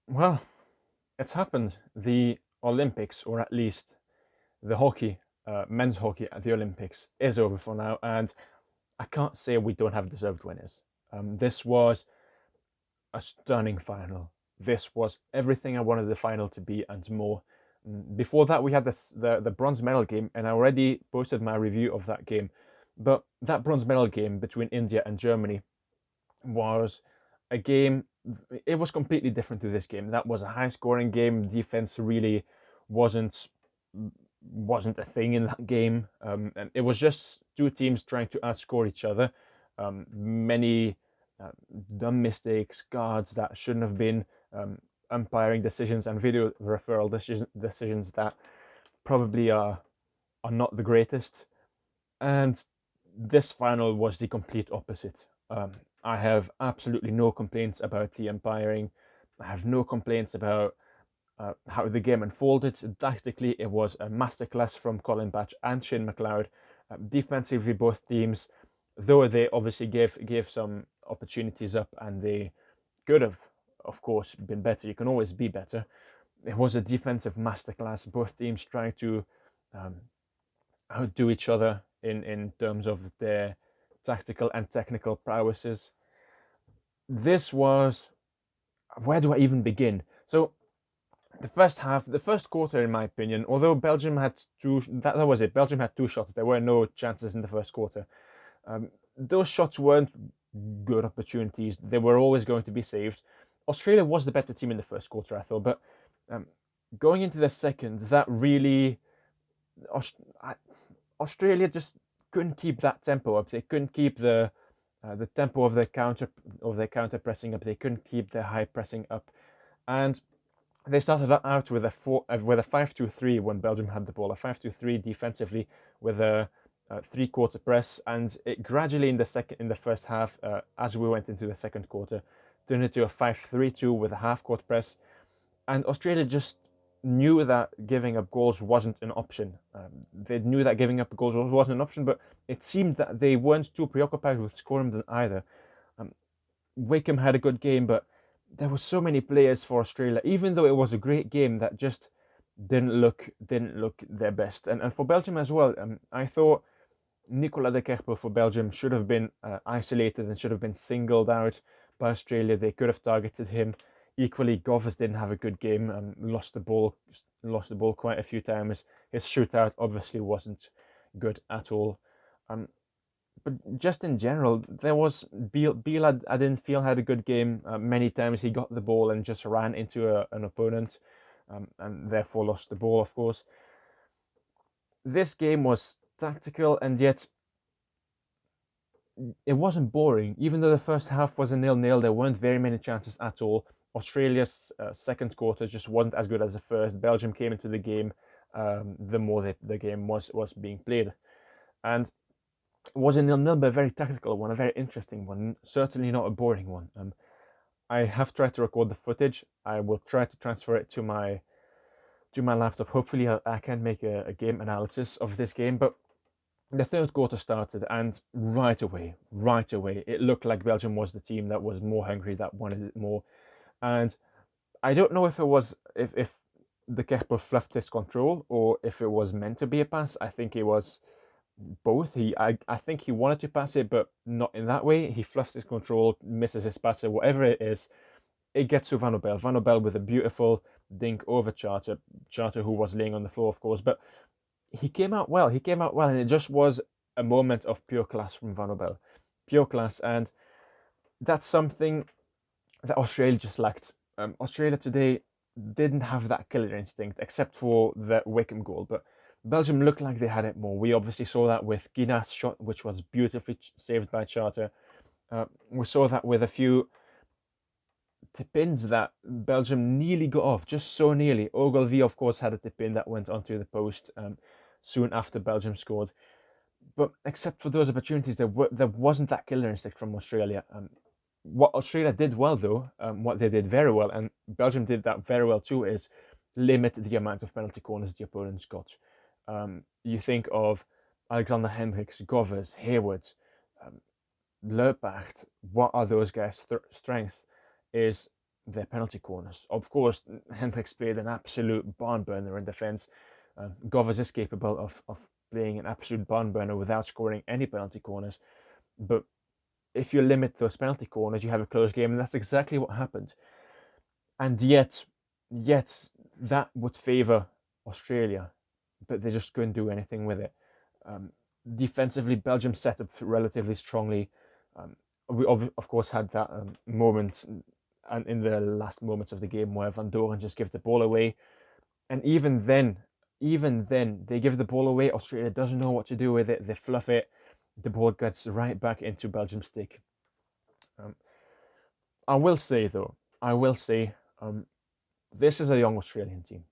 Well, it's happened. The Olympics, or at least the hockey, men's hockey at the Olympics, is over for now, and I can't say we don't have deserved winners. This was a stunning final. This was everything I wanted the final to be and more. Before that, we had the bronze medal game, and I already posted my review of that game. But that bronze medal game between India and Germany was a game. It was completely different to this game. That was a high scoring game. Defense really wasn't wasn't a thing in that game, and it was just two teams trying to outscore each other. Many uh, dumb mistakes, guards that shouldn't have been, umpiring decisions, and video referral decisions that probably are not the greatest. And this final was the complete opposite. I have absolutely no complaints about the umpiring. I have no complaints about how the game unfolded. Tactically, it was a masterclass from Colin Batch and Shane McLeod. Defensively, both teams, though they obviously gave some opportunities up, and they could have, of course, been better. You can always be better. It was a defensive masterclass. Both teams trying to um, outdo each other in terms of their tactical and technical prowesses. This was, where do I even begin? So the first half, the first quarter, in my opinion, although Belgium had two, that was it. Belgium had two shots. There were no chances in the first quarter. Those shots weren't good opportunities. They were always going to be saved. Australia was the better team in the first quarter, I thought, but um, going into the second, that really Australia just couldn't keep that tempo up. They couldn't keep the tempo of their counter pressing up. They couldn't keep their high pressing up, and they started out with a 5-2-3 when Belgium had the ball, a 5-2-3 defensively with a three-quarter press, and it gradually in the first half, as we went into the second quarter, turned into a 5-3-2 with a half-court press, and Australia just knew that giving up goals wasn't an option. They knew that giving up goals wasn't an option, but it seemed that they weren't too preoccupied with scoring them either. Um, Wickham had a good game, but there were so many players for Australia, even though it was a great game, that just didn't look their best. And for Belgium as well, I thought Nicolas de Kerper for Belgium should have been isolated and should have been singled out by Australia. They could have targeted him. Equally, Govers didn't have a good game and lost the ball quite a few times. His shootout obviously wasn't good at all. Um, but just in general, there was Beal. I didn't feel had a good game. Many times he got the ball and just ran into an opponent, and therefore lost the ball. Of course, this game was tactical, and yet it wasn't boring. Even though the first half was a nil-nil, there weren't very many chances at all. Australia's second quarter just wasn't as good as the first. Belgium came into the game the more the game was being played, and it was a nil-nil, but a very tactical one, a very interesting one. Certainly not a boring one. I have tried to record the footage. I will try to transfer it to my laptop. Hopefully, I can make a game analysis of this game, but the third quarter started, and right away, it looked like Belgium was the team that was more hungry, that wanted it more. And I don't know if it was if the Kerper fluffed his control or if it was meant to be a pass. I think it was both. I think he wanted to pass it, but not in that way. He fluffs his control, misses his pass, whatever it is. It gets to Van Obel. Van Obel with a beautiful dink over Charter. Charter, who was laying on the floor, of course, but he came out well. He came out well, and it just was a moment of pure class from Van Obel, pure class, and that's something that Australia just lacked. Australia today didn't have that killer instinct, except for the Wickham goal, but Belgium looked like they had it more. We obviously saw that with Guina's shot, which was beautifully saved by Charter. We saw that with a few tip-ins that Belgium nearly got off, just so nearly. Ogilvy, of course, had a tip-in that went onto the post soon after Belgium scored. But except for those opportunities, there wasn't that killer instinct from Australia. What Australia did well, though, what they did very well, and Belgium did that very well too, is limit the amount of penalty corners the opponents got. You think of Alexander Hendricks, Govers, Hayward, um, Leupard. What are those guys' strengths? Is their penalty corners. Of course, Hendricks played an absolute barn burner in defence. Govers is capable of playing an absolute barn burner without scoring any penalty corners. But if you limit those penalty corners, you have a close game, and that's exactly what happened. And yet that would favour Australia, but they just couldn't do anything with it. Um, Defensively, Belgium set up relatively strongly. We of course had that moment and in the last moments of the game where Van Doren just gave the ball away, and even then, they give the ball away. Australia doesn't know what to do with it. They fluff it. The ball gets right back into Belgium's stick. Um, I will say though, this is a young Australian team.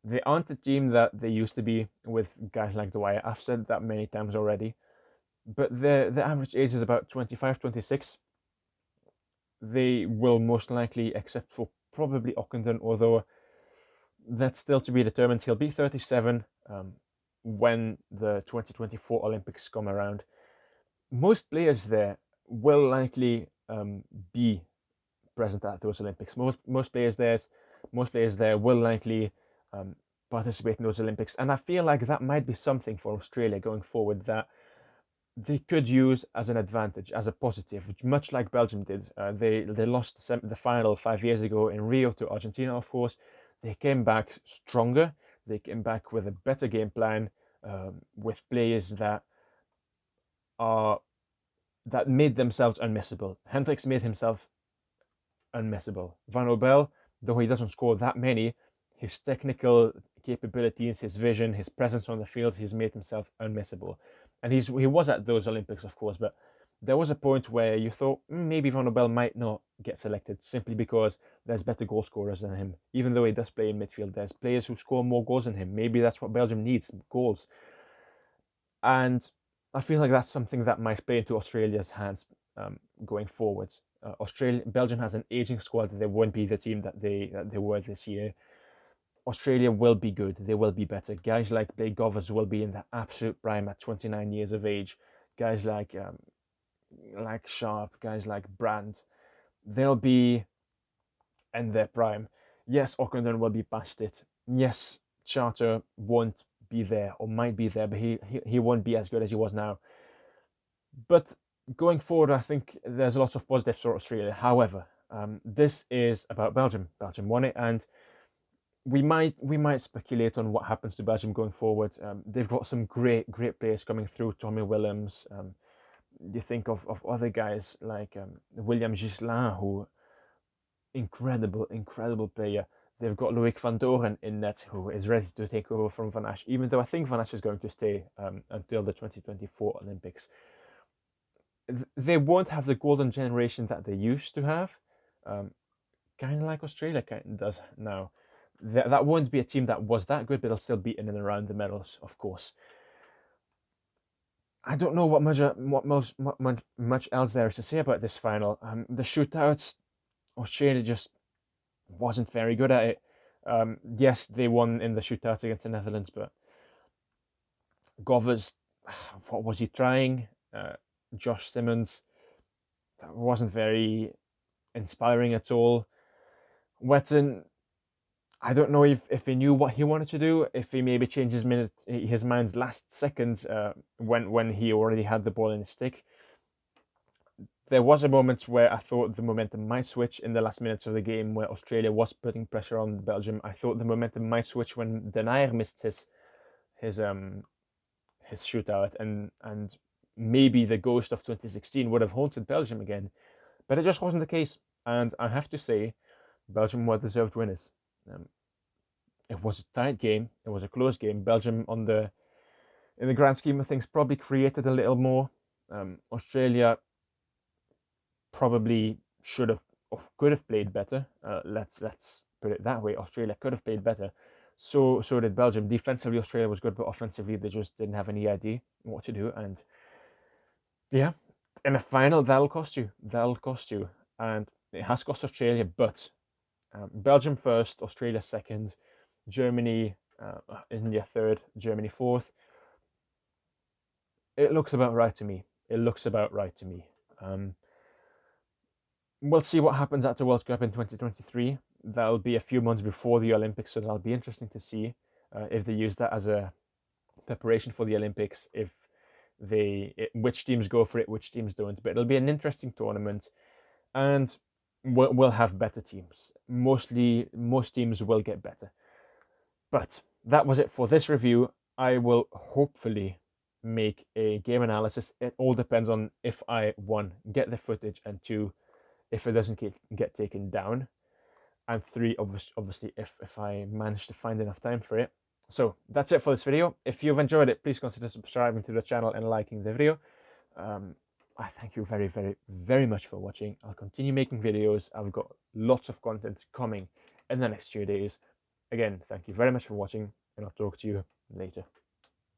They aren't the team that they used to be with guys like Dwyer. I've said that many times already. But the average age is about 25, 26. They will most likely, except for probably Ockenden, although that's still to be determined. He'll be 37 when the 2024 Olympics come around. Most players there will likely be present at those Olympics. Most players there will likely participate in those Olympics, and I feel like that might be something for Australia going forward that they could use as an advantage, as a positive, much like Belgium did. They lost the final 5 years ago in Rio to Argentina, of course. They came back stronger. They came back with a better game plan, with players are that made themselves unmissable. Hendricks made himself unmissable. Van Obel, though he doesn't score that many, his technical capabilities, his vision, his presence on the field, he's made himself unmissable. And he was at those Olympics, of course, but there was a point where you thought maybe Van Obel might not get selected simply because there's better goal scorers than him. Even though he does play in midfield, there's players who score more goals than him. Maybe that's what Belgium needs, goals. And I feel like that's something that might play into Australia's hands going forward. Belgium has an aging squad. They won't be the team that they were this year. Australia will be good. They will be better. Guys like Blake Govers will be in the absolute prime at 29 years of age. Guys like Sharp, guys like Brand, they'll be in their prime. Yes, Ockenden will be past it. Yes, Charter won't be there or might be there, but he won't be as good as he was now. But going forward, I think there's lots of positives for Australia. However, this is about Belgium. Belgium won it, and we might speculate on what happens to Belgium going forward. They've got some great players coming through. Tommy Willems. You think of other guys like William Gislin, who incredible player. They've got Loic van Doren in net, who is ready to take over from Van Asch, even though I think Van Asch is going to stay until the 2024 Olympics. They won't have the golden generation that they used to have, kind of like Australia kind of does now. That won't be a team that was that good, but they'll still be in and around the medals, of course. I don't know what much else there is to say about this final. The shootouts, Australia just wasn't very good at it. Yes, they won in the shootouts against the Netherlands, but Govers, what was he trying? Josh Simmons, that wasn't very inspiring at all. Wetton, I don't know if he knew what he wanted to do, if he maybe changed his mind last second when he already had the ball in his stick. There was a moment where I thought the momentum might switch in the last minutes of the game where Australia was putting pressure on Belgium. I thought the momentum might switch when Denayer missed his shootout, and maybe the ghost of 2016 would have haunted Belgium again, but it just wasn't the case. And I have to say, Belgium were deserved winners. It was a tight game. It was a close game. Belgium, in the grand scheme of things, probably created a little more. Australia probably could have played better. Let's put it that way. Australia could have played better. So did Belgium. Defensively, Australia was good, but offensively, they just didn't have any idea what to do. And yeah, in a final, that'll cost you. That'll cost you, and it has cost Australia. But Belgium first, Australia second, Germany, India third, Germany fourth. It looks about right to me. It looks about right to me. we'll see what happens at the World Cup in 2023. That'll be a few months before the Olympics, so that'll be interesting to see if they use that as a preparation for the Olympics, which teams go for it, which teams don't. But it'll be an interesting tournament, and we'll have better teams. Most teams will get better. But that was it for this review. I will hopefully make a game analysis. It all depends on if I, one, get the footage, and two, if it doesn't get taken down, and three, obviously if I manage to find enough time for it. So that's it for this video. If you've enjoyed it, please consider subscribing to the channel and liking the video. I thank you very, very, very much for watching. I'll continue making videos. I've got lots of content coming in the next few days. Again, thank you very much for watching, and I'll talk to you later.